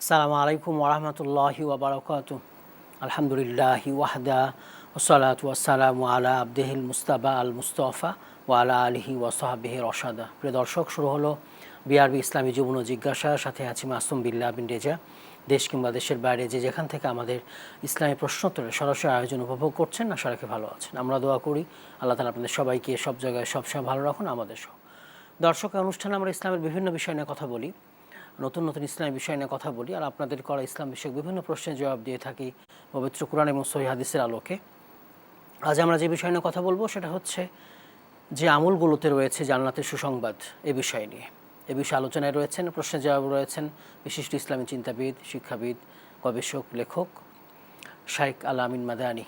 আসসালামু আলাইকুম ওরহমতুল্লাহি ওবরাকাতুহু। আলহামদুলিল্লাহি ওয়াহদা ওয়াসসালাতু ওয়াসসালামু আলা আবদিহিল মুস্তাবা আল মুস্তফা ওয়া আলা আলিহি ওয়া সাহবিহি রশাদা। প্রিয় দর্শক, শুরু হলো বিআরবি ইসলামী জীবন ও জিজ্ঞাসা। সাথে আছি মাসুম বিল্লাহ বিন রেজা। দেশ কিংবা দেশের বাইরে যে যেখান থেকে আমাদের ইসলামী প্রশ্নোত্তরের সরাসরি আয়োজন উপভোগ করছেন, আশা রাখি ভালো আছেন। আমরা দোয়া করি আল্লাহ তাআলা আপনাদের সবাইকে সব জায়গায় সবসময় ভালো রাখুন, আমাদের সহ। দর্শক, অনুষ্ঠানে আমরা ইসলামের বিভিন্ন বিষয় নিয়ে কথা বলি, নতুন নতুন ইসলামী বিষয় নিয়ে কথা বলি, আর আপনাদের করা ইসলাম বিষয়ক বিভিন্ন প্রশ্নের জবাব দিয়ে থাকি পবিত্র কুরআন এবং সহিহ হাদিসের আলোকে। আজ আমরা যে বিষয় নিয়ে কথা বলবো সেটা হচ্ছে যে আমলগুলোতে রয়েছে জান্নাতের সুসংবাদ। এ বিষয় নিয়ে আলোচনায় রয়েছেন, প্রশ্নের জবাব রয়েছেন বিশিষ্ট ইসলামী চিন্তাবিদ, শিক্ষাবিদ, গবেষক, লেখক শাইখ আল আমিন মাদানী।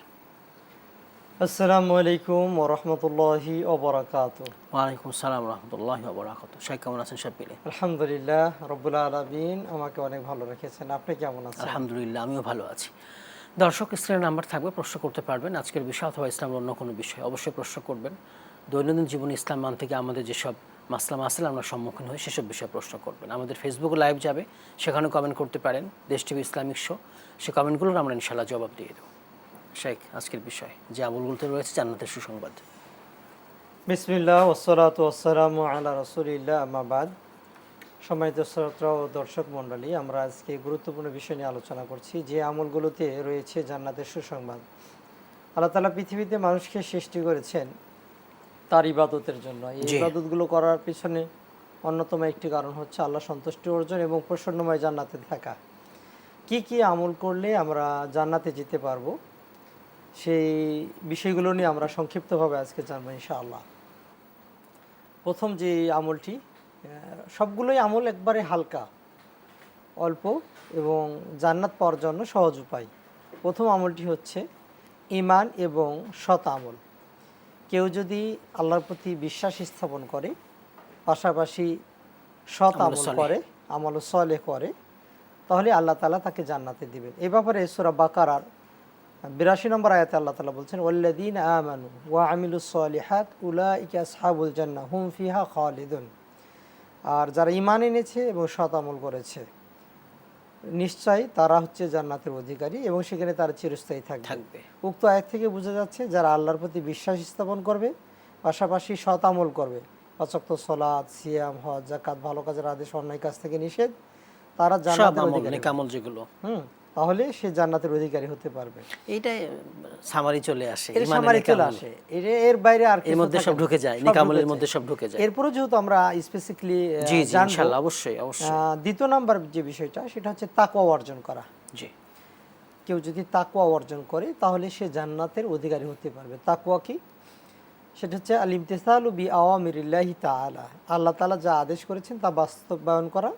আসসালামু আলাইকুম ওয়া রাহমাতুল্লাহি ওয়া বারাকাতুহু। ওয়ালাইকুম আসসালাম ওয়া রাহমাতুল্লাহি ওয়া বারাকাতুহু। শাইখ, কেমন আছেন সব মিলে? আলহামদুলিল্লাহ রাব্বুল আলামিন আমাকে অনেক ভালো রেখেছেন। আপনি কেমন আছেন? আলহামদুলিল্লাহ, আমিও ভালো আছি। দর্শক, স্ক্রিনের নাম্বার থাকবে, প্রশ্ন করতে পারবেন আজকের বিষয় অথবা ইসলামের অন্য কোনো বিষয়। অবশ্যই প্রশ্ন করবেন। দৈনন্দিন জীবনে ইসলাম মান থেকে আমাদের যেসব মাসলা আমরা সম্মুখীন হই সেসব বিষয়ে প্রশ্ন করবেন। আমাদের ফেসবুকে লাইভ যাবে, সেখানে কমেন্ট করতে পারেন, দেশ টিভি ইসলামিক শো, সে কমেন্টগুলোর আমরা ইনশাআল্লাহ জবাব দিয়ে দেব। শেখ, আজকের বিষয় যে আমলগুলোতে রয়েছে জান্নাতের সুসংবাদ। বিসমিল্লাহ ওয়াসসালাতু ওয়াসসালামু আলা রাসূলিল্লাহ, আম্মা বাদ। সম্মানিত শ্রোতা ও দর্শক মণ্ডলী, আমরা আজকে গুরুত্বপূর্ণ বিষয় নিয়ে আলোচনা করছি যে আমলগুলোতে রয়েছে জান্নাতের সুসংবাদ। আল্লাহ তাআলা পৃথিবীতে মানুষকে সৃষ্টি করেছেন তার ইবাদতের জন্য। এই ইবাদতগুলো করার পিছনে অন্যতম একটি কারণ হচ্ছে আল্লাহ সন্তুষ্টি অর্জন এবং প্রসন্নময় জান্নাতে থাকা। কি কি আমল করলে আমরা জান্নাতে যেতে পারবো, সেই বিষয়গুলো নিয়ে আমরা সংক্ষিপ্তভাবে আজকে জানবো ইনশাআল্লাহ। প্রথম যে আমলটি, সবগুলোই আমল একবারে হালকা, অল্প এবং জান্নাত পাওয়ার জন্য সহজ উপায়। প্রথম আমলটি হচ্ছে ঈমান এবং সৎ আমল। কেউ যদি আল্লাহর প্রতি বিশ্বাস স্থাপন করে, পাশাপাশি সৎ আমল করে, আমল সালেহ করে, তাহলে আল্লাহ তাআলা তাকে জান্নাতে দিবেন। এই ব্যাপারে সূরা বাকারার 82 নম্বর আয়াতে আল্লাহ তাআলা বলছেন, ওয়াল্লাযীনা আমানু ওয়া আমিলুস সালিহাত উলাইকা আসহাবুল জান্নাহ হুম ফিহা খালিদুন। আর যারা ঈমান এনেছে এবং সৎ আমল করেছে, নিশ্চয়ই তারা হচ্ছে জান্নাতের অধিকারী এবং সেখানে তারা চিরস্থায়ী থাকবে। উক্ত আয়াত থেকে বোঝা যাচ্ছে যারা আল্লাহর প্রতি বিশ্বাস স্থাপন করবে, পাশাপাশি সৎ আমল করবে, পাঁচ ওয়াক্ত সালাত, সিয়াম, হজ, যাকাত, ভালো কাজের আদেশ, অন্যায় কাজ থেকে নিষেধ, তারা জান্নাতের অধিকারী। তাহলে সে জান্নাতের অধিকারী হতে পারবে। এইটাই সামারি চলে আসে, সামারি চলে আসে, এর বাইরে আর এর মধ্যে সব ঢুকে যায়, নেক আমলের মধ্যে সব ঢুকে যায়। এরপরে যেহেতু আমরা স্পেসিফিকলি ইনশাআল্লাহ অবশ্যই দ্বিতীয় নাম্বার যে বিষয়টা, সেটা হচ্ছে তাকওয়া অর্জন করা। জি, কেউ যদি তাকওয়া অর্জন করে তাহলে সে জান্নাতের অধিকারী হতে পারবে। তাকওয়া কি? সেটা হচ্ছে আল ইমতিসালু বি আওয়ামিরিল্লাহি তাআলা, আল্লাহ তাআলা যা আদেশ করেছেন তা বাস্তবায়ন করা,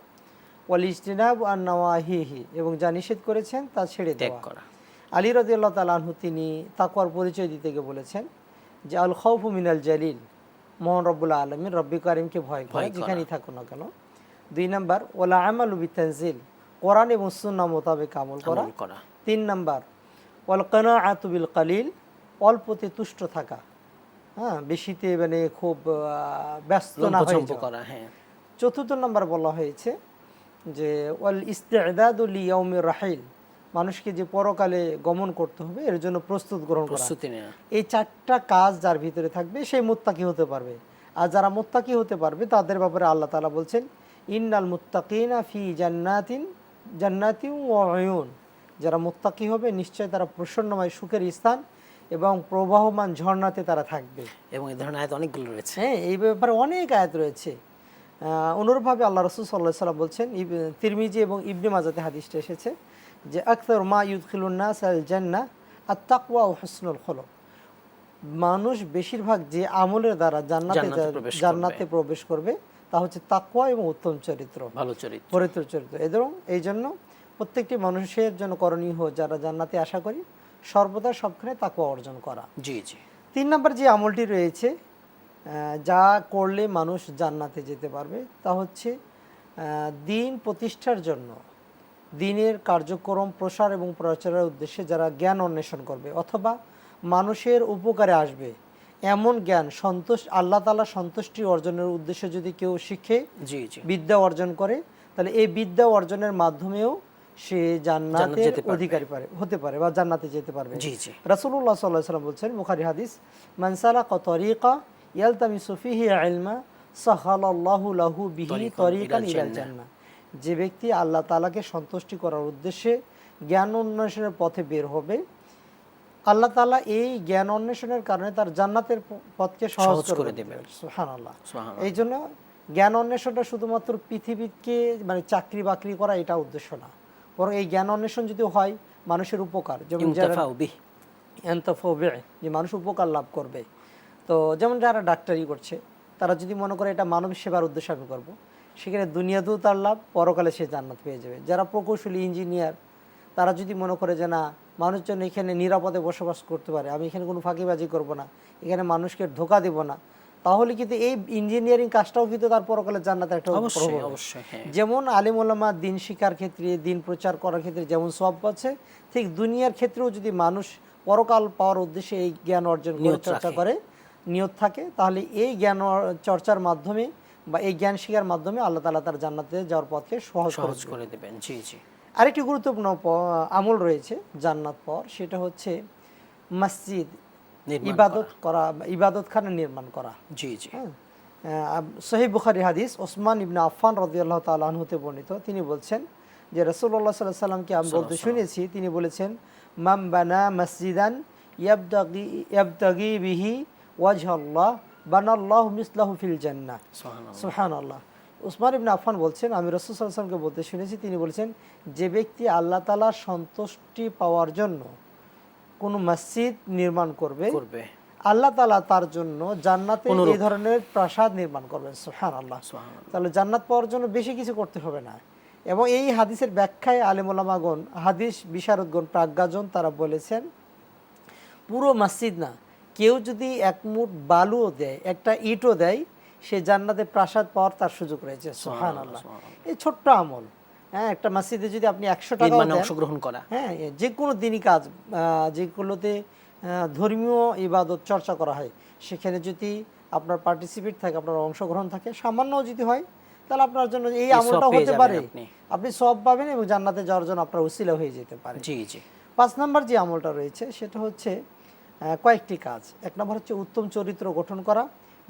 ওয়াল ইজতিনাবু আন নাওয়াহিহি, এবং যা নিষেধ করেছেন তা ছেড়ে দেওয়া। আলী রাদিয়াল্লাহু তাআলা আনহু তিনি তাকওয়ার পরিচয় দিতে গিয়ে বলেছেন যে আল খাউফু মিনাল জালিল, মহান রব্বুল আলামিন রব্বি কারীমকে ভয় করা, যেখানেই থাকো না কেন। 2 নাম্বার ওয়ালা আমালু বিতানজিল, কোরআন এবং সুন্নাহ মোতাবেক আমল করা। 3 নাম্বার ওয়াল কানাআতু বিল কালিল, অল্পতে তুষ্ট থাকা, বেশিতে মানে খুব ব্যস্ত না হয়ে যাওয়া। চতুর্থ নাম্বার বলা হয়েছে যে ওয়াল ইস্তিদাদু লিয়াউমির রাহিল, মানুষকে যে পরকালে গমন করতে হবে এর জন্য প্রস্তুত গ্রহণ করা। এই 4টা কাজ যার ভিতরে থাকবে সেই মুত্তাকি হতে পারবে। আর যারা মুত্তাকি হতে পারবে তাদের ব্যাপারে আল্লাহ তাআলা বলছেন, ইন্নাল মুত্তাকিনা ফি জান্নাতিন ওয়া উয়ুন, যারা মুত্তাকি হবে নিশ্চয় তারা প্রসন্নময় সুখের স্থান এবং প্রবাহমান ঝর্ণাতে তারা থাকবে। এবং এই ধরনের আয়াত অনেকগুলো রয়েছে। এই ব্যাপারে অনেক আয়াত রয়েছে। অনুরূপভাবে আল্লাহ রাসূল সাল্লাল্লাহু আলাইহি ওয়াসাল্লাম বলছেন, তিরমিজি এবং ইবনে মাজাতে হাদিসটা এসেছে যে আকসার মা ইউদখিলুন নাস আল জান্নাহ আত তাকওয়া ওয়া হুসনুল খুলুক, মানুষ বেশিরভাগ যে আমলের দ্বারা জান্নাতে প্রবেশ করবে তা হচ্ছে তাকওয়া এবং উত্তম চরিত্র, ভালো চরিত্র, পবিত্র চরিত্র। এই জন্য প্রত্যেকটি মানুষের জন্য করণীয় যারা জান্নাতে আশা করি সর্বদা সবখানে তাকওয়া অর্জন করা। জি জি। 3 নাম্বার যে আমলটি রয়েছে যা করলে মানুষ জান্নাতে যেতে পারবে তা হচ্ছে দিন প্রতিষ্ঠার জন্য, দিনের কার্যক্রম প্রসার এবং প্রচারের উদ্দেশ্যে যারা জ্ঞান অন্বেষণ করবে অথবা মানুষের উপকারে আসবে এমন জ্ঞান, আল্লাহ তাআলা সন্তুষ্টি অর্জনের উদ্দেশ্যে যদি কেউ শিখে বিদ্যা অর্জন করে, তাহলে এই বিদ্যা অর্জনের মাধ্যমেও সে জান্নাতে জান্নাতের যেতে পারবে। অধিকারী হতে পারে বা জান্নাতে যেতে পারবে। জি জি। রাসূলুল্লাহ সাল্লাল্লাহু আলাইহি ওয়াসাল্লাম বলছেন, বুখারী হাদিস, মান সালাকা তরিকা ইয়ালতামিসু ফিহি ইলমা সাহালাল্লাহু লাহু বিহি তরিকান ইলাল জান্নাহ। যে ব্যক্তি আল্লাহ তাআলাকে সন্তুষ্টি করার উদ্দেশ্যে জ্ঞান অন্বেষণের পথে বের হবে, আল্লাহ তাআলা এই জ্ঞান অন্বেষণের কারণে তার জান্নাতের পথকে সহজ করে দেবেন। সুবহানাল্লাহ। এই জন্য জ্ঞান অন্বেষণটা শুধুমাত্র পৃথিবীকে মানে চাকরি বাকরি করা এটা উদ্দেশ্য না, বরং এই জ্ঞান অন্বেষণ যদি হয় মানুষের উপকার, যেমন যারা যে মানুষ উপকার লাভ করবে। তো যেমন যারা ডাক্তারি করছে তারা যদি মনে করে এটা মানব সেবার উদ্দেশ্যে আমি করবো, সেখানে দুনিয়াতেও তার লাভ, পরকালে সে জান্নাত পেয়ে যাবে। যারা প্রকৌশলী ইঞ্জিনিয়ার তারা যদি মনে করে যে না, মানুষজন এখানে নিরাপদে বসবাস করতে পারে, আমি এখানে কোনো ফাঁকিবাজি করব না, এখানে মানুষকে ধোঁকা দেব না, তাহলে কিন্তু এই ইঞ্জিনিয়ারিং কাজটাও কিন্তু তার পরকালে জান্নাতের একটা প্রভাব। যেমন আলেম ওলামা দিন শিক্ষার ক্ষেত্রে, দিন প্রচার করার ক্ষেত্রে যেমন সওয়াব আছে, ঠিক দুনিয়ার ক্ষেত্রেও যদি মানুষ পরকাল পাওয়ার উদ্দেশ্যে এই জ্ঞান অর্জন করে চর্চা করে, নিয়ত থাকে, তাহলে এই জ্ঞান চর্চার মাধ্যমে বা এই জ্ঞান শিক্ষার মাধ্যমে আল্লাহ তাআলা তার জান্নাতে যাওয়ার পথকে সহজ করে দেবেন। জি জি। আরেকটি গুরুত্বপূর্ণ আমল রয়েছে জান্নাত পাওয়ার, সেটা হচ্ছে মসজিদ ইবাদত করা, ইবাদতখানা নির্মাণ করা। জি জি। সহিহ বুখারী হাদিস, ওসমান ইবনে আফফান রাদিয়াল্লাহু তাআলা আনহু হতে বর্ণিত, তিনি বলছেন যে রাসূলুল্লাহ সাল্লাল্লাহু আলাইহি ওয়াসাল্লামকে আমি বলতে শুনেছি, তিনি বলেছেন, মান বানা মসজিদান ইয়াবতাগি বিহি ওয়াজহাল্লাহ বানাল্লাহু মিসলাহু ফিল জান্নাহ। সুবহানাল্লাহ। উসমান ইবনে আফফান বলছেন, আমি রাসূল সাল্লাল্লাহু আলাইহি ওয়াসাল্লামকে বলতে শুনেছি, তিনি বলেছেন, যে ব্যক্তি আল্লাহ তাআলার সন্তুষ্টি পাওয়ার জন্য কোনো মসজিদ নির্মাণ করবে, আল্লাহ তাআলা তার জন্য জান্নাতে এই ধরনের প্রাসাদ নির্মাণ করবেন। সুবহানাল্লাহ। তাহলে জান্নাত পাওয়ার জন্য বেশি কিছু করতে হবে না। এবং এই হাদিসের ব্যাখ্যায় আলেম ওলামাগণ, হাদিস বিশারদগণ, প্রাজ্ঞাজন, তারা বলেছেন পুরো মসজিদ না, কেউ যদি এক মুঠ বালুও দেয়, একটা ইটও দেয়, সে জান্নাতে প্রাসাদ পাওয়ার তার সুযোগ রয়েছে। সুবহানাল্লাহ। এই ছোট্ট আমল, হ্যাঁ, একটা মসজিদে যদি আপনি 100 টাকা অংশগ্রহণ করা, হ্যাঁ, যে কোনো দিনই কাজ, যেগুলোতে ধর্মীয় ইবাদত চর্চা করা হয়, সেখানে যদি আপনার পার্টিসিপেট থাকে, আপনার অংশগ্রহণ থাকে, সামান্য যদি হয়, তাহলে আপনার জন্য এই আমলটা হতে পারে, আপনি সওয়াব পাবেন এবং জান্নাতে যাওয়ার জন্য আপনার উসিলা হয়ে যেতে পারে। জি জি। 5 নম্বর যে আমলটা রয়েছে সেটা হচ্ছে কয়েকটি কাজ। 1 নম্বর হচ্ছে উত্তম চরিত্র গঠন করা,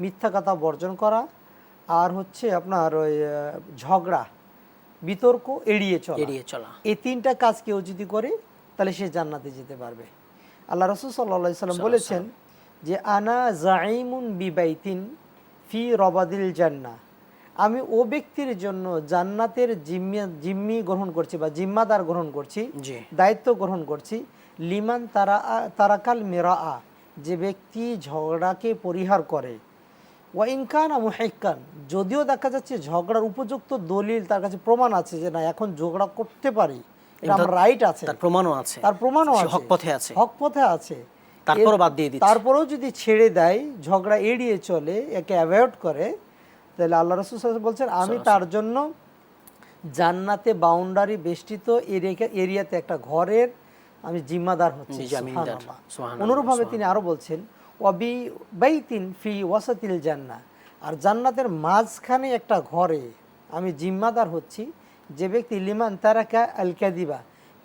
মিথ্যা কথা বর্জন করা, আর হচ্ছে আপনার ওই ঝগড়া বিতর্ক এড়িয়ে চলা। এই 3টা কাজ কেউ যদি করে তাহলে সে জান্নাতে যেতে পারবে। আল্লাহ রাসূল সাল্লাল্লাহু আলাইহি সাল্লাম বলেছেন যে আনা জাঈমুন বিবাইতিন ফি রবাদিল জান্নাহ, আমি ও ব্যক্তির জন্য জান্নাতের জিম্মি গ্রহণ করছি বা জিম্মাদার গ্রহণ করছি, দায়িত্ব গ্রহণ করছি, লিমান তারাকাল মিরাআ, যে ব্যক্তি ঝগড়াকে পরিহার করে, ওয়া ইন কানা মুহিক্কান, যদিও দেখা যাচ্ছে ঝগড়ার উপযুক্ত দলিল তার কাছে প্রমাণ আছে যে না এখন ঝগড়া করতে পারি, এটা আমার রাইট আছে, তার প্রমাণও আছে, হক পথে আছে, তারপরও বাদ দিয়ে দিচ্ছে, তারপরেও যদি ছেড়ে দেয়, ঝগড়া এড়িয়ে চলে, একে অ্যাভয়েড করে, তাহলে আল্লাহ রাসূল সাল্লাল্লাহু আলাইহি ওয়াসাল্লাম বলছেন আমি তার জন্য জান্নাতে বাউন্ডারি বেষ্টিত এরিয়াতে একটা ঘরের আমি জিম্মাদার হচ্ছি। সুবহানাল্লাহ। অনুরূপভাবে তিনি আরো বলছেন ওয়াবি বাইতিন ফি ওয়াসাতিল জান্নাহ, আর জান্নাতের মাঝখানে একটা ঘরে আমি জিম্মাদার হচ্ছি, যে ব্যক্তি লিমান তারাকা আল কাযিবা,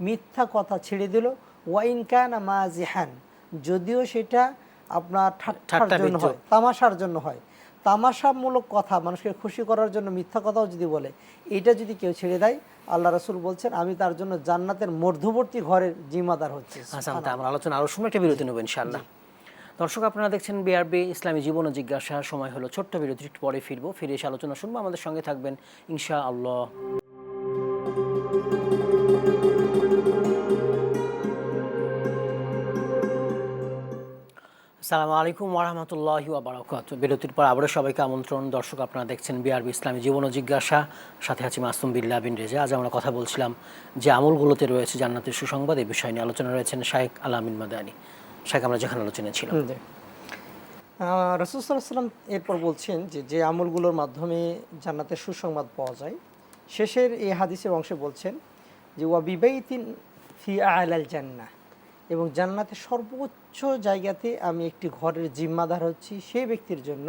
মিথ্যা কথা ছেড়ে দিল, ওয়া ইন কানা মাজিহান, যদিও সেটা আপনার ঠাট্টার জন্য হয়, তামাশার জন্য হয়, তামাশামূলক কথা, মানুষকে খুশি করার জন্য মিথ্যা কথাও যদি বলে, এটা যদি কেউ ছেড়ে দেয়, আল্লাহ রাসূল বলছেন আমি তার জন্য জান্নাতের মধ্যবর্তী ঘরের জিম্মাদার হচ্ছে। আমরা আলোচনা আরো সময় একটা বিরতি নেব ইনশাআল্লাহ। দর্শক, আপনারা দেখছেন বিআরবি ইসলামী জীবন ও জিজ্ঞাসা। সময় হলো ছোট্ট বিরতি, একটু পরে ফিরবো, ফিরে এসে আলোচনা শুনবো। আমাদের সঙ্গে থাকবেন ইনশাআল্লাহ। আসসালামু আলাইকুম ওয়া রাহমাতুল্লাহি ওয়া বারাকাতুহু। বিরতির পর আবারও সবাইকে আমন্ত্রণ। দর্শক, আপনারা দেখছেন বিআরবি ইসলামী জীবন ও জিজ্ঞাসা, সাথে আছি মাসুম বিল্লাহ বিন রেজা। আজ আমরা কথা বলছিলাম যে আমলগুলোতে রয়েছে জান্নাতের সুসংবাদ, এই বিষয় নিয়ে আলোচনা রয়েছেন শাইখ আলামিন মাদানী। শাইখ, আমরা যেখানে আলোচনা ছিলাম, রাসূল সাল্লাল্লাহু আলাইহি ওয়াসাল্লাম এরপর বলছেন যে আমলগুলোর মাধ্যমে জান্নাতের সুসংবাদ পাওয়া যায়। শেষের এই হাদিসের অংশে বলছেন যে ওয়া বিবাইতিন ফি আ'লাল জান্নাহ, এবং জান্নাতের সর্বোচ্চ জায়গাতে আমি একটি ঘরের জিম্মাদার হচ্ছি সেই ব্যক্তির জন্য,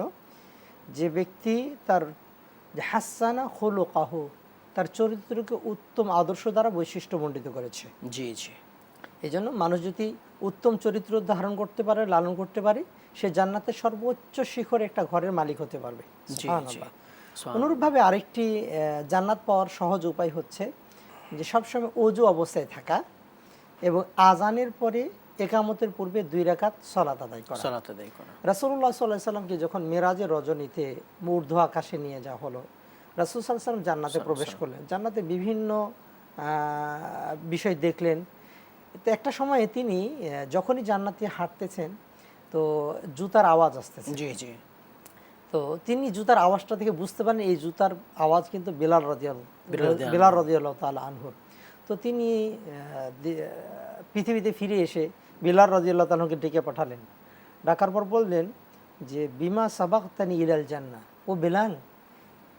যে ব্যক্তি তার হাসানা খুলুকাহু, তার চরিত্রকে উত্তম আদর্শ দ্বারা বৈশিষ্ট্যমণ্ডিত করেছে। জি জি এই জন্য মানুষ যদি উত্তম চরিত্র ধারণ করতে পারে, লালন করতে পারে, সে জান্নাতের সর্বোচ্চ শিখরে একটা ঘরের মালিক হতে পারবে। জি সুবহানাল্লাহ। অনুরূপভাবে আরেকটি জান্নাত পাওয়ার সহজ উপায় হচ্ছে যে সবসময় ওযু অবস্থায় থাকা এবং আজানের পরে একামতের পূর্বে 2 রাকাত সালাত আদায় করা। রাসূলুল্লাহ সাল্লাল্লাহু আলাইহি সাল্লামকে যখন মেরাজের রজনীতে ঊর্ধ্ব আকাশে নিয়ে যাওয়া হলো, রাসূল সাল্লাল্লাহু আলাইহি সাল্লাম জান্নাতে প্রবেশ করলেন, জান্নাতে বিভিন্ন বিষয় দেখলেন। তো একটা সময়ে তিনি যখনই জান্নাতে হাঁটতেছেন তো জুতার আওয়াজ আসতেছে। জি জি তো তিনি জুতার আওয়াজটা থেকে বুঝতে পারেন এই জুতার আওয়াজ কিন্তু বেলাল রাদিয়াল্লাহু তাআলা আনহুর। তো তিনি পৃথিবীতে ফিরে এসে বেলাল রাদিয়াল্লাহু তাআলাকে ডেকে পাঠালেন। ডাকার পর বললেন যে বিমা সাবাকতানি ইলাল জান্নাহ, ও বেলাল,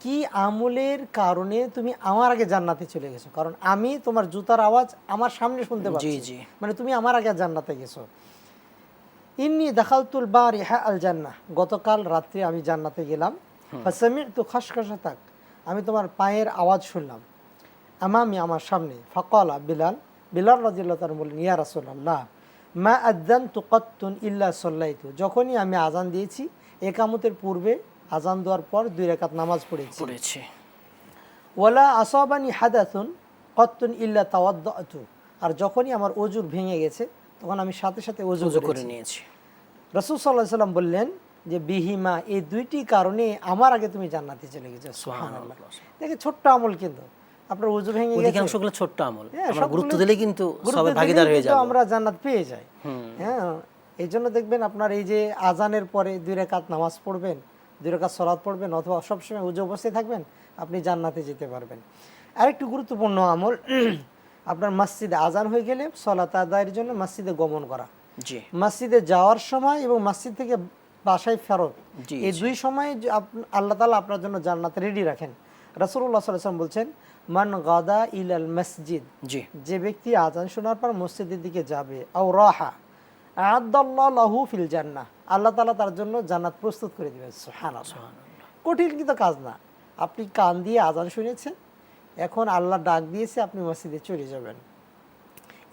কি আমলের কারণে তুমি আমার আগে জান্নাতে চলে গেছো? কারণ আমি তোমার জুতার আওয়াজ আমার সামনে শুনতে পাচ্ছি, মানে তুমি আমার আগে জান্নাতে গেছো। ইন্নী দাখালতুল বারিহা আল জান্নাহ, গতকাল রাত্রে আমি জান্নাতে গেলাম। ফাসামি'তু খাশখাশাতাক, আমি তোমার পায়ের আওয়াজ শুনলাম আমামি, আমার সামনে। ফাকালা বিলাল রাদিয়াল্লাহু তাআলা বললেন, ইয়া রাসূলুল্লাহ মা আযানতু কাত্তুন ইল্লা সাল্লাইতু, যখনই আমি আজান দিয়েছি একামতের পূর্বে আজান দেওয়ার পর 2 রাকাত নামাজ পড়েছি। ওয়ালা আসাবানি হাদাসুন কাত্তুন ইল্লা তাওয়াদ্দাতু, আর যখনই আমার ওযু ভেঙে গেছে তখন আমি সাথে সাথে ওযু করে নিয়েছি। রাসূল সাল্লাল্লাহু আলাইহি সাল্লাম বললেন যে বিহিমা, এই 2টি কারণে আমার আগে তুমি জান্নাতে চলে গেছো। সুবহানাল্লাহ। দেখে ছোট্ট আমল, কিন্তু আপনার ওযু ভেঙে গেছে, অধিকাংশগুলো ছোট্ট আমল, আমরা গুরুত্ব দিলে কিন্তু সবাই ভাগীদার হয়ে যাবে, আমরা জান্নাত পেয়ে যাই। হ্যাঁ, এই জন্য দেখবেন আপনার এই যে আজানের পরে 2 রাকাত নামাজ পড়বেন, 2 রাকাত সালাত পড়বেন, অথবা সবসময় ওযু অবস্থায় থাকবেন, আপনি জান্নাতে যেতে পারবেন। আরেকটি গুরুত্বপূর্ণ আমল, আপনার মসজিদে আজান হয়ে গেলে সালাত আদায়ের জন্য মসজিদে গমন করা। মসজিদে যাওয়ার সময় এবং মসজিদ থেকে বাসায় ফেরত, এই 2 সময় আল্লাহ তাআলা আপনার জন্য জান্নাত রেডি রাখেন। রাসূলুল্লাহ সাল্লাল্লাহু আলাইহি ওয়াসাল্লাম বলছেন, মান গাদা ইলাল মসজিদ, যে ব্যক্তি আজান শোনার পর মসজিদের দিকে যাবে, আও রাহা আ'আদাল্লাহু লাহু ফিল জান্নাহ, আল্লাহ তাআলা তার জন্য জান্নাত প্রস্তুত করে দিবেন। সুবহানাল্লাহ। কঠিন কিন্তু কাজ না, আপনি কান দিয়ে আজান শুনেছেন, এখন আল্লাহ ডাক দিয়েছে, আপনি মসজিদে চলে যাবেন।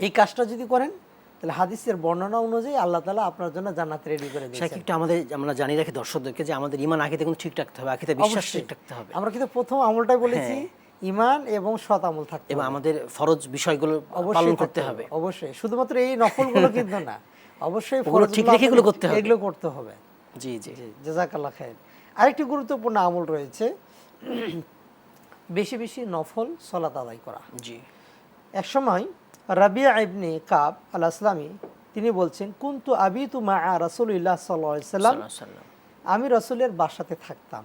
এই কাজটা যদি করেন তাহলে হাদিসের বর্ণনা অনুযায়ী আল্লাহ তাআলা আপনার জন্য জান্নাত রেডি করে দিয়েছেন। একটু আমরা জানি রাখি দর্শকদেরকে যে আমাদের ঈমান আকীদা কিন্তু ঠিক রাখতে হবে, আকীদা বিশ্বাস ঠিক রাখতে হবে। আমরা কিন্তু প্রথম আমলটাই বলেছি ঈমান এবং সৎ আমল থাকতে হবে, এবং আমাদের ফরজ বিষয়গুলো পালন করতে হবে। অবশ্যই, শুধুমাত্র এই নফলগুলো কিন্তু না, অবশ্যই ফরজ ঠিক রেখে এগুলো করতে হবে, এগুলো করতে হবে। জি জি, জাযাকাল্লাহ খাইর। আরেকটি গুরুত্বপূর্ণ আমল রয়েছে, বেশি বেশি নফল সালাত আদায় করা। জি, এক সময় রাবিয়া ইবনে কাব আল আসলামী তিনি বলছেন, কুনতু আবিতু মা'a রাসূলিল্লাহ সাল্লাল্লাহু আলাইহি ওয়াসাল্লাম, আমি রাসূলের বাসাতে থাকতাম।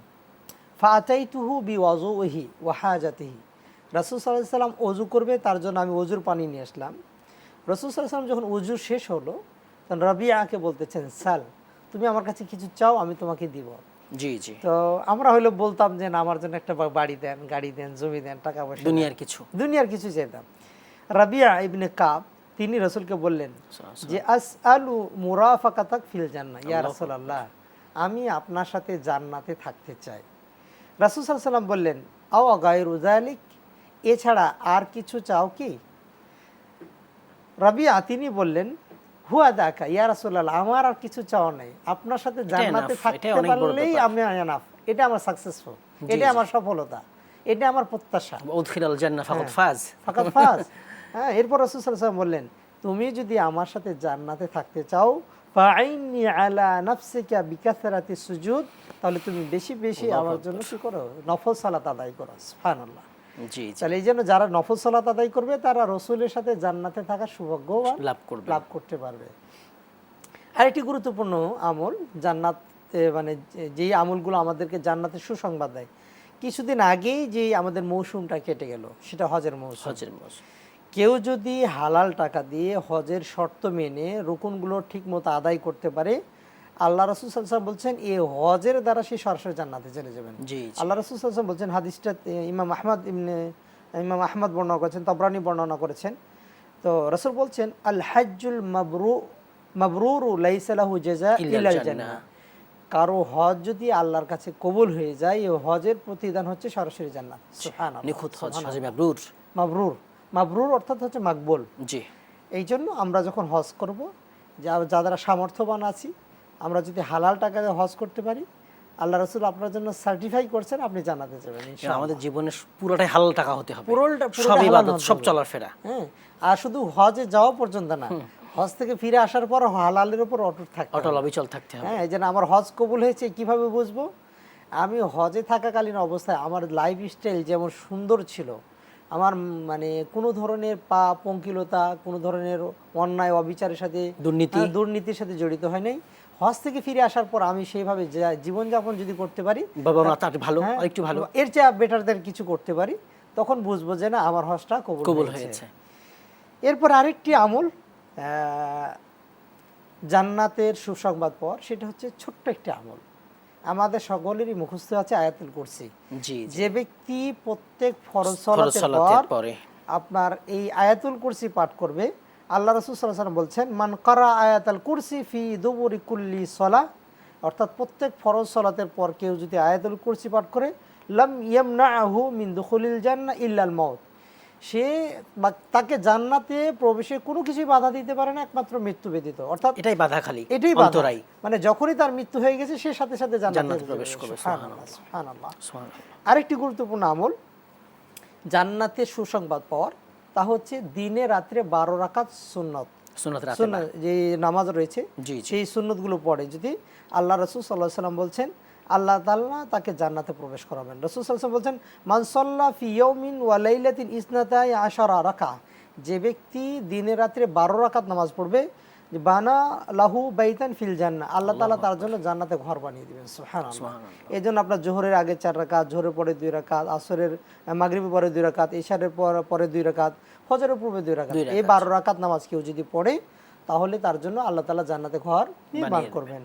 ফাআতাইতুহু বিওয়াজুহি ওয়া হাজাতিহি, রাসূল সাল্লাল্লাহু আলাইহি ওয়াসাল্লাম ওযু করবে, তার জন্য আমি ওযুর পানি নিয়ে আসলাম। রাসূল সাল্লাল্লাহু আলাইহি ওয়াসাল্লাম যখন ওযু শেষ হলো তখন রাবিয়াকে বলতেছেন, সাল, তুমি আমার কাছে কিছু চাও, আমি তোমাকে দিব। জি জি। তো আমরা হইলো বলতাম যে না, আমার জন্য একটা বাড়ি দেন, গাড়ি দেন, জমি দেন, টাকা পয়সা, দুনিয়ার কিছু চাইতাম। রাবিয়া ইবনে কাব তিনি রাসূলকে বললেন যে আসআলু মুরাফাকাতাক ফিল জান্নাহ, ইয়া রাসূলুল্লাহ, আমি আপনার সাথে জান্নাতে থাকতে চাই। রাসূল সাল্লাল্লাহু আলাইহি ওয়াসাল্লাম বললেন, আও গায়রু যালিক, এছাড়া আর কিছু চাও কি? রাবিয়া তিনি বললেন, হুয়া দাকা ইয়া রাসূলুল্লাহ, আমার আর কিছু চাওয়া নাই, আপনার সাথে জান্নাতে থাকতে পারলেই আমি এনাফ, এটা আমার সাকসেসফুল, এটা আমার সফলতা, এটা আমার প্রত্যাশা। উদখিলাল জান্নাহ ফাকাদ ফাজ, ফাকাদ ফাজ। হ্যাঁ, এরপর রাসূল সাল্লাল্লাহু আলাইহি ওয়াসাল্লাম বললেন, তুমি যদি আমার সাথে জান্নাতে থাকতে চাও, ফাআইনি আলা নাফসিকা বিকাসরাতি সুজুদ, তাহলে তুমি বেশি বেশি আমার জন্য কি করো, নফল সালাত আদায় করো। সুবহানাল্লাহ। জি, তাহলে এই জন্য যারা নফল সালাত আদায় করবে তারা রাসূলের সাথে জান্নাতে থাকার সৌভাগ্য লাভ করতে পারবে। আরেকটি গুরুত্বপূর্ণ আমল, জান্নাত মানে যেই আমলগুলো আমাদেরকে জান্নাতের সুসংবাদ দেয়। কিছুদিন আগেই যে আমাদের মৌসুমটা কেটে গেল, সেটা হজের মৌসুম। কেউ যদি হালাল টাকা দিয়ে হজের শর্ত মেনে রুকুনগুলো ঠিক মতো আদায় করতে পারে, আল্লাহ রাসূল সাল্লাল্লাহু আলাইহি ওয়াসাল্লাম বলছেন এই হজের দ্বারা সে সরাসরি জান্নাতে চলে যাবেন। আল্লাহ রাসূল সাল্লাল্লাহু আলাইহি ওয়াসাল্লাম বলছেন, হাদিসটা ইমাম আহমদ বর্ণনা করেছেন, তাবরানী বর্ণনা করেছেন। তো রাসূল বলছেন, আল হাজ্জুল মাবরুরু লাইসা লাহু জাযা ইল্লাল জান্নাহ, কারো হজ যদি আল্লাহর কাছে কবুল হয়ে যায়, এই হজের প্রতিদান হচ্ছে সরাসরি জান্নাত। সুবহানাল্লাহ, নিখুঁত হজ, সুবহানাল্লাহ। হাজী মাবরুর। মাবরুর, মাবরুর অর্থাৎ হচ্ছে মাকবুল। জি, এই জন্য আমরা যখন হজ করব, যারা সামর্থ্যবান আছি, আমরা যদি হালাল টাকা দিয়ে হজ করতে পারি, আল্লাহ রাসূল আপনার জন্য সার্টিফাই করছেন, আপনি জান্নাতে যাবেন ইনশাআল্লাহ। আমাদের জীবনের পুরোটাই হালাল টাকা হতে হবে, পুরোটা সব হালাল ইবাদত, হতে সব হবে। চলাফেরা। হ্যাঁ, আর শুধু হজে যাওয়া পর্যন্ত না, হজ থেকে ফিরে আসার পর হালালের উপর অটুট থাকতে হবে। অটল অবিচল থাকতে হবে। হ্যাঁ, এই জন্য আমার হজ কবুল হয়েছে কিভাবে বুঝবো? আমি হজে থাকাকালীন অবস্থায় আমার লাইফ স্টাইল যেমন সুন্দর ছিল, আমার মানে কোনো ধরনের পাপ, পঙ্কিলতা, কোনো ধরনের অন্যায় অবিচারের সাথে, দুর্নীতির সাথে জড়িত হয় নাই। হজ থেকে ফিরে আসার পর আমি সেইভাবে জীবনযাপন যদি করতে পারি, বাবা মা তার ভালো, হ্যাঁ, আরেকটু ভালো, এর চেয়ে বেটার দেন কিছু করতে পারি, তখন বুঝবো যে না, আমার হজটা কবুল হয়েছে। এরপর আরেকটি আমল জান্নাতের সুসংবাদ পর, সেটা হচ্ছে ছোট্ট একটি আমল, আমাদের সকলেরই মুখস্থ আছে, আয়াতুল কুরসি। জি, যে ব্যক্তি প্রত্যেক ফরজ ফরজ সালাতের সালাতের পর পরে আপনার এই আয়াতুল কুরসি পাঠ করবে, আল্লাহ রাসূল সাল্লাল্লাহু আলাইহি ওয়াসাল্লাম বলছেন, মান কারা আয়াতুল কুরসি ফি দুবুরি কুল্লি সালাহ, অর্থাৎ প্রত্যেক ফরজ সালাতের পর কেউ যদি আয়াতুল কুরসি পাঠ করে, লাম ইয়ামনাহু মিন দুখুলিল জান্নাহ ইল্লাল মাউত, সে তাকে জান্নাতে প্রবেশে কোনো কিছুই বাধা দিতে পারে না, একমাত্র মৃত্যু ব্যতীত। অর্থাৎ এটাই বাধা, খালি এটাই বাধা, অন্তরাই। মানে যখনই তার মৃত্যু হয়ে গেছে, সে সাথে সাথে জান্নাতে প্রবেশ করবে। সুবহানাল্লাহ, সুবহানাল্লাহ। সুবহানাল্লাহ। আরেকটি গুরুত্বপূর্ণ আমল জান্নাতের সুসংবাদ পাওয়ার, তা হচ্ছে দিনে রাত্রে 12 রাকাত সুন্নত, সুন্নাত রাতে সুন্নাত যে নামাজ রয়েছে, জি, জি। সেই সুন্নতগুলো পড়ে যদি, আল্লাহ রাসূল সাল্লাল্লাহু আলাইহি ওয়াসাল্লাম বলছেন, আল্লাহ তাআলা তাকে জান্নাতে প্রবেশ করাবেন। রাসূল সাল্লাল্লাহু আলাইহি ওয়াসাল্লাম বলছেন, মান সাল্লা ফি ইয়াউমিন ওয়া লাইলাতিন ইসনাতাই আশারা রাকা, যে ব্যক্তি দিনে রাত্রে 12 রাকাত নামাজ পড়বে, বানা লাহু বাইতান ফিল জান্নাহ, আল্লাহ তাআলা তার জন্য জান্নাতে ঘর বানিয়ে দিবেন। সুবহানাল্লাহ। এজন্য আপনার জোহরের আগে 4 রাকাত, জোহরের পরে 2 রাকাত, আসরের মাগরিবের পরে 2 রাকাত, ইশারের পরে 2 রাকাত, ফজরের পূর্বে 2 রাকাত, এই 12 রাকাত নামাজ কেউ যদি পড়ে, তাহলে তার জন্য আল্লাহ তাআলা জান্নাতে ঘর নির্মাণ করবেন।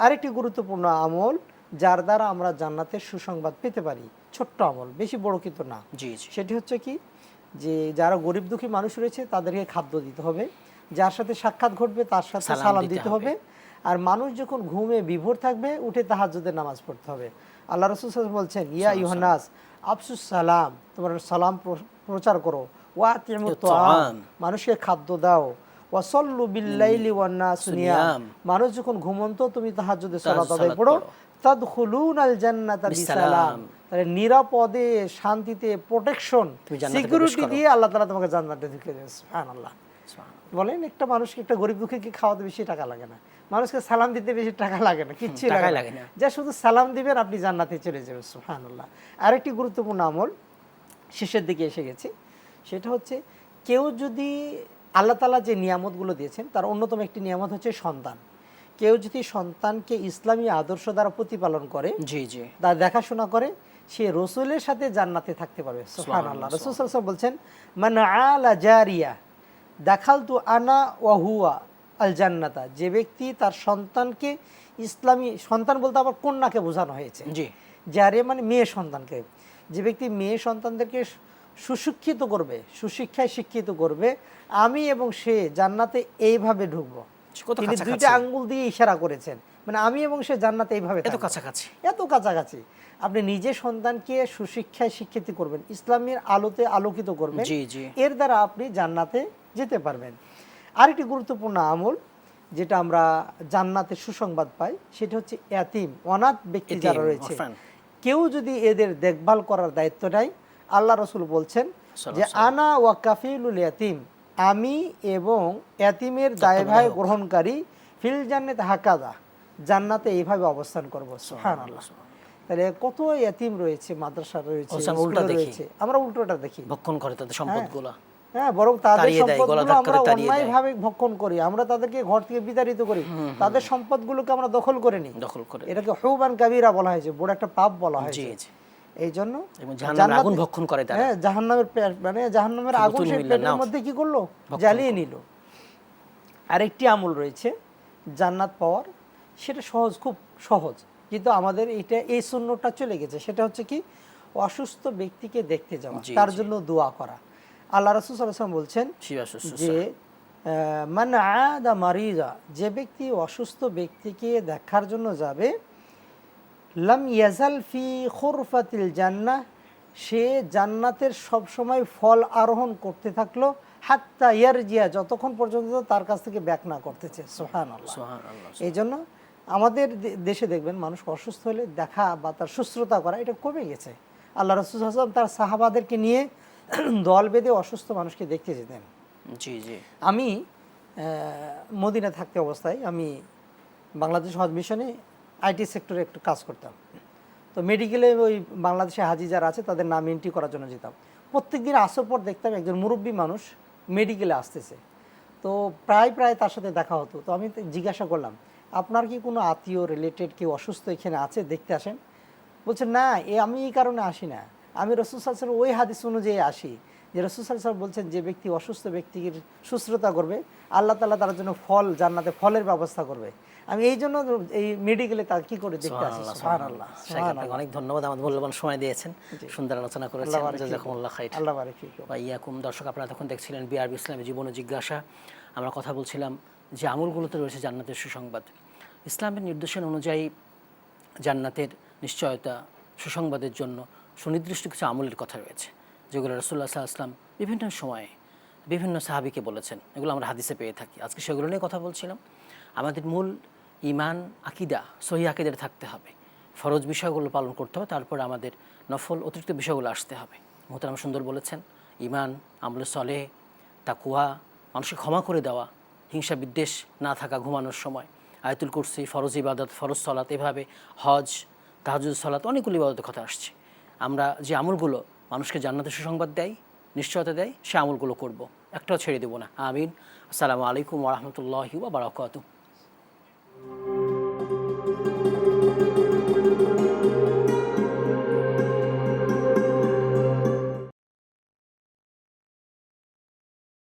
আরেকটি গুরুত্বপূর্ণ আমল যার দ্বারা আমরা জান্নাতের সুসংবাদ পেতে পারি, ছোট্ট আমল, বেশি বড় কিন্তু না, জি, জি। সেটি হচ্ছে কি, যে যারা গরিব দুঃখী মানুষ রয়েছে তাদেরকে খাদ্য দিতে হবে, যার সাথে সাক্ষাৎ ঘটবে তার সাথে সালাম দিতে হবে, আর মানুষ যখন ঘুমে বিভোর থাকবে উঠে তাহাজ্জুদের নামাজ পড়তে হবে। আল্লাহ রাসূল সাল্লাল্লাহু আলাইহি ওয়াসাল্লাম বলছেন, ইয়া আইয়ুহান নাস আফসুস সালাম, তোমরা সালাম প্রচার করো, ওয়া আতিমুত তাআম, মানুষকে খাদ্য দাও, ওয়া সাল্লু বিল লাইলি ওয়ান নাস নিয়াম, মানুষ যখন ঘুমন্ত তুমি তাহাজ্জুদের সালাত আদায় করো, তাদখুলুনাল জান্নাতা বিসালাম, তাহলে নিরাপদে, শান্তিতে, প্রোটেকশন, সিকিউরিটি দিয়ে আল্লাহ তাআলা তোমাকে জান্নাতে ঢুকিয়ে দেবেন। সুবহানাল্লাহ। বলেন, একটা মানুষকে, একটা গরিব দুঃখীকে খাওয়াতে বেশি টাকা লাগে না, মানুষকে সালাম দিতে বেশি টাকা লাগে না, কিচ্ছু লাগে না, যা শুধু সালাম দিবেন আপনি জান্নাতে চলে যাবেন। সুবহানাল্লাহ। আরেকটি গুরুত্বপূর্ণ আমল, শেষের দিকে এসে গেছি, সেটা হচ্ছে কেউ যদি, আল্লাহ তাআলা যে নিয়ামতগুলো দিয়েছেন তার অন্যতম একটি নিয়ামত হচ্ছে সন্তান, কেউ যদি সন্তানকে ইসলামী আদর্শ দ্বারা প্রতিপালন করে, জি, জি, তার দেখাশোনা করে, সে রাসূলের সাথে জান্নাতে থাকতে পারবে। সুবহানাল্লাহ। রাসূল সাল্লাল্লাহু আলাইহি ওয়াসাল্লাম বলছেন, মান আলা জারিয়া দাখালতু আনা ওয়া হুয়া আল জান্নাতা, যে ব্যক্তি তার সন্তানকে ইসলামী, সন্তান বলতে আবার কন্যাকে বোঝানো হয়েছে, জি, যারে মানে মেয়ে সন্তানকে, যে ব্যক্তি মেয়ে সন্তানদেরকে সুশিক্ষিত করবে, সুশিক্ষায় শিক্ষিত করবে, আমি এবং সে জান্নাতে এইভাবে ঢুকবো। তিনি 2টা আঙ্গুল দিয়ে ইশারা করেছেন, মানে আমি এবং সে জান্নাতে এইভাবে, এত কাছাকাছি, এত কাছাকাছি। আপনি নিজে সন্তানকে সুশিক্ষায় শিক্ষিত করবেন, ইসলামের আলোতে আলোকিত করবেন, জি, জি, এর দ্বারা আপনি জান্নাতে যেতে পারবেন। আরেকটি গুরুত্বপূর্ণ আমল যেটা আমরা জান্নাতের সুসংবাদ পাই, সেটা হচ্ছে ইয়াতিম, অনাথ ব্যক্তি যারা রয়েছে, কেউ যদি এদের দেখভাল করার দায়িত্ব নেয়, আল্লাহ রাসূল বলছেন যে আনা ওয়া কাফিলুল ইয়াতিম, আমি এবং ইয়াতিমের দায়ভার গ্রহণকারী ফিল জান্নাত হাকাদা, জান্নাতে এইভাবে অবস্থান করব। সুবহানাল্লাহ। তাহলে কত ইয়াতিম রয়েছে, মাদ্রাসা রয়েছে, স্কুল রয়েছে, আমরা উল্টোটা দেখি, ভক্ষণ করে তাদের সম্পদগুলো, হ্যাঁ, বরং তাদের সম্পদগুলো আমরা অন্যায়ভাবে ভক্ষণ করি, আমরা তাদেরকে ঘর থেকে বিতাড়িত করি, তাদের সম্পদগুলোকে আমরা দখল করে নিই, এটাকে হুবান কাবীরা বলা হয়েছে, বড় একটা পাপ বলা হয়েছে। এই জন্য জাহান্নামের আগুন ভক্ষণ করে তারা, হ্যাঁ, জাহান্নামের মানে জাহান্নামের আগুন সেই পেটের মধ্যে কি করলো, জ্বালিয়ে নিল। আরেকটি আমল রয়েছে জান্নাত পাওয়ার, সেটা সহজ, খুব সহজ, কিন্তু আমাদের এটা এই সুন্নতটা চলে গেছে, সেটা হচ্ছে কি, অসুস্থ ব্যক্তিকে দেখতে যাওয়া, তার জন্য দোয়া করা। আল্লাহ রাসূল সাল্লাল্লাহু আলাইহি ওয়াসাল্লাম বলছেন যে মান আদা মারিজা, যে ব্যক্তি অসুস্থ ব্যক্তিকে দেখার জন্য যাবে, লাম ইয়াজাল ফি খুরফাতিল জান্নাহ, সে জান্নাতের সব সময় ফল আরোহণ করতে থাকলো, হাত্তা ইয়ারজিয়া, যতক্ষণ পর্যন্ত তার কাছ থেকে ব্যাক না করতেছে। সুবহানাল্লাহ। সুবহানাল্লাহ। এই জন্য আমাদের দেশে দেখবেন মানুষ অসুস্থ হলে দেখা বা তার শুশ্রূষা করা এটা কমে গেছে। আল্লাহ রাসূল সাল্লাল্লাহু আলাইহি ওয়াসাল্লাম তার সাহাবাদেরকে নিয়ে দল বেঁধে অসুস্থ মানুষকে দেখতে যেতেন। জি জি। আমি মদিনা থাকতে অবস্থায় আমি বাংলাদেশ হজ মিশনে আইটি সেক্টরে একটু কাজ করতাম। তো মেডিকেলে ওই বাংলাদেশে হাজি যারা আছে তাদের নাম এন্ট্রি করার জন্য যেতাম। প্রত্যেক দিন আসর পর দেখতাম একজন মুরব্বী মানুষ মেডিকেলে আসতেছে। তো প্রায় তার সাথে দেখা হতো। তো আমি জিজ্ঞাসা করলাম, আপনার কি কোনো আত্মীয় রিলেটেড কেউ অসুস্থ এখানে আছে, দেখতে আসেন? বলছে না, আমি এই কারণে আসি না, আমি রাসূল সাল্লাল্লাহু আলাইহি ওয়াসাল্লাম ওই হাদিস অনুযায়ী আসি যে রাসূল সাল্লাল্লাহু আলাইহি ওয়াসাল্লাম বলছেন যে ব্যক্তি অসুস্থ ব্যক্তির শুশ্রূষা করবে, আল্লাহ তাআলা তার জন্য ফল জান্নাতে ফলের ব্যবস্থা করবে। আমি এই জন্য এই মেডিকেলে তার কি করে দেখতে আসি। সুবহানাল্লাহ। শাইখ, আপনাকে অনেক ধন্যবাদ, আমাদের মূল্যবান সময় দিয়েছেন, সুন্দর আলোচনা করেছেন। জাযাকুমুল্লাহ খাইর। আল্লাহ বারিক ফিকুম। ওয়া ইয়াকুম। দর্শক, আপনারা তখন দেখছিলেন বিআরবি ইসলামী জীবন ও জিজ্ঞাসা। আমরা কথা বলছিলাম যে আমলগুলোতে রয়েছে জান্নাতের সুসংবাদ। ইসলামের নির্দেশনা অনুযায়ী জান্নাতের নিশ্চয়তা সুসংবাদের জন্য সুনির্দিষ্ট কিছু আমলের কথা রয়েছে, যেগুলো রাসূলুল্লাহ সাল্লাল্লাহু আলাইহি ওয়াসাল্লাম বিভিন্ন সময়ে বিভিন্ন সাহাবীকে বলেছেন। এগুলো আমরা হাদিসে পেয়ে থাকি। আজকে সেগুলো নিয়ে কথা বলছিলাম। আমাদের মূল ঈমান, আকীদা, সহিহ আকীদার থাকতে হবে, ফরজ বিষয়গুলো পালন করতে হবে, তারপরে আমাদের নফল অতিরিক্ত বিষয়গুলো আসতে হবে। মোহতারাম সুন্দর বলেছেন, ঈমান, আমলে সলেহ, তাকওয়া, মানুষকে ক্ষমা করে দেওয়া, হিংসা বিদ্বেষ না থাকা ঘুমানোর সময়, আয়াতুল কুরসি, ফরজ ইবাদত, ফরজ সলাত, এভাবে হজ, তাহাজ্জুদ সলাত, অনেকগুলো ইবাদতের কথা আসছে। আমরা যে আমলগুলো মানুষকে জান্নাতের সুসংবাদ দেয়, নিশ্চয়তা দেয়, সে আমলগুলো করব, একটাও ছেড়ে দেব না। আমিন। আসসালামু আলাইকুম ওয়া রাহমাতুল্লাহি ওয়া বারাকাতুহু।